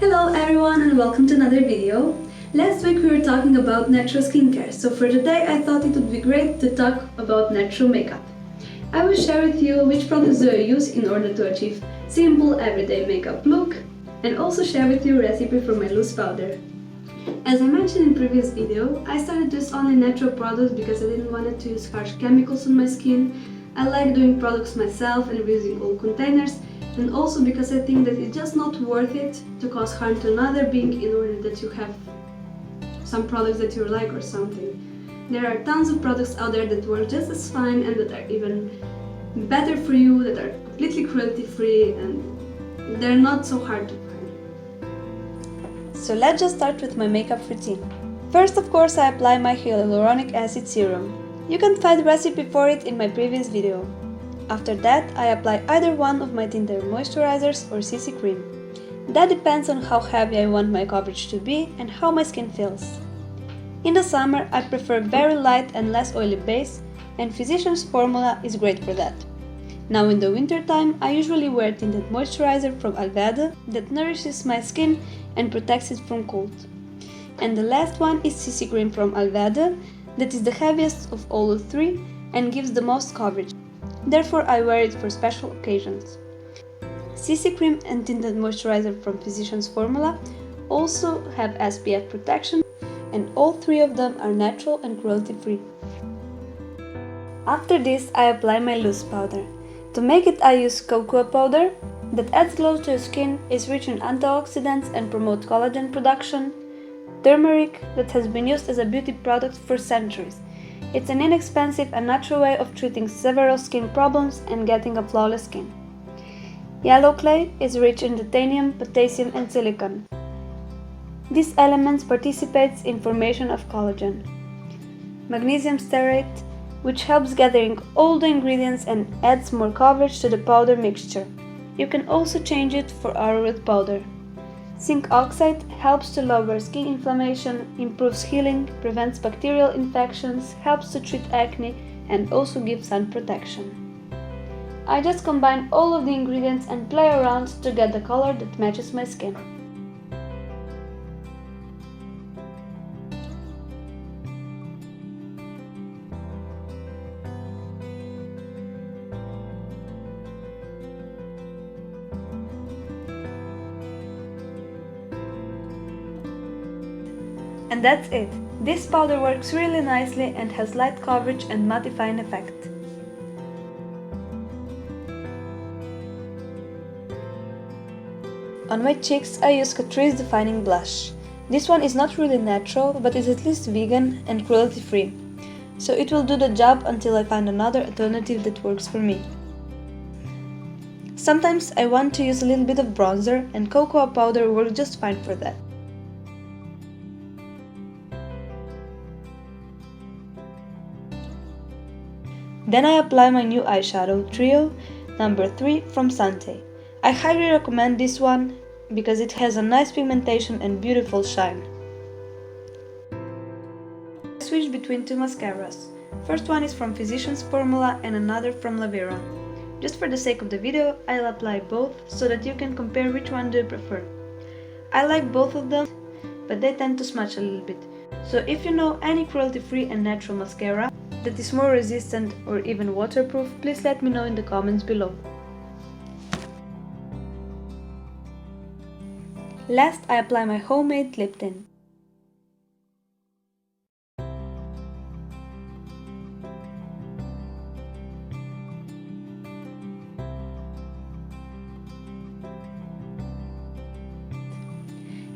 Hello everyone and welcome to another video. Last week we were talking about natural skincare, so for today I thought it would be great to talk about natural makeup. I will share with you which products do I use in order to achieve simple everyday makeup look, and also share with you a recipe for my loose powder. As I mentioned in previous video, I started to use only natural products because I didn't want to use harsh chemicals on my skin. I like doing products myself and reusing old containers, and also because I think that it's just not worth it to cause harm to another being in order that you have some products that you like or something. There are tons of products out there that work just as fine and that are even better for you, that are completely cruelty free, and they're not so hard to find. So let's just start with my makeup routine. First, of course, I apply my hyaluronic acid serum. You can find the recipe for it in my previous video. After that, I apply either one of my tinted moisturizers or CC cream. That depends on how heavy I want my coverage to be and how my skin feels. In the summer, I prefer very light and less oily base, and Physicians Formula is great for that. Now in the winter time, I usually wear tinted moisturizer from Alveda that nourishes my skin and protects it from cold. And the last one is CC cream from Alveda, that is the heaviest of all the three and gives the most coverage. Therefore, I wear it for special occasions. CC cream and tinted moisturizer from Physicians Formula also have SPF protection, and all three of them are natural and cruelty-free. After this, I apply my loose powder. To make it, I use cocoa powder that adds glow to your skin, is rich in antioxidants and promotes collagen production, turmeric that has been used as a beauty product for centuries. It's an inexpensive and natural way of treating several skin problems and getting a flawless skin. Yellow clay is rich in titanium, potassium and silicon. These elements participate in formation of collagen. Magnesium stearate, which helps gathering all the ingredients and adds more coverage to the powder mixture. You can also change it for arrowroot powder. Zinc oxide helps to lower skin inflammation, improves healing, prevents bacterial infections, helps to treat acne, and also gives sun protection. I just combine all of the ingredients and play around to get the color that matches my skin. And that's it. This powder works really nicely and has light coverage and mattifying effect. On my cheeks, I use Catrice Defining Blush. This one is not really natural, but is at least vegan and cruelty-free, so it will do the job until I find another alternative that works for me. Sometimes I want to use a little bit of bronzer, and cocoa powder works just fine for that. Then I apply my new eyeshadow trio, number 3 from Sante. I highly recommend this one because it has a nice pigmentation and beautiful shine. I switch between two mascaras. First one is from Physicians Formula and another from Lavera. Just for the sake of the video, I'll apply both so that you can compare which one do you prefer. I like both of them, but they tend to smudge a little bit. So if you know any cruelty-free and natural mascara that is more resistant or even waterproof, please let me know in the comments below. Last, I apply my homemade lip tint.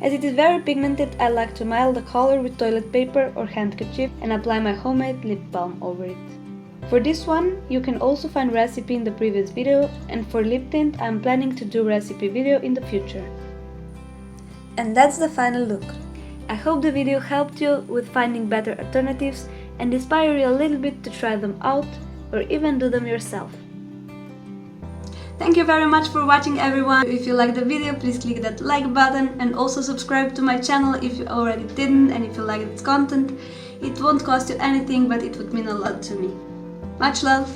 As it is very pigmented, I like to mile the color with toilet paper or handkerchief and apply my homemade lip balm over it. For this one, you can also find recipe in the previous video, and for lip tint, I'm planning to do recipe video in the future. And that's the final look. I hope the video helped you with finding better alternatives and inspire you a little bit to try them out or even do them yourself. Thank you very much for watching, everyone. If you liked the video, please click that like button and also subscribe to my channel if you already didn't, and if you like its content. It won't cost you anything, but it would mean a lot to me. Much love!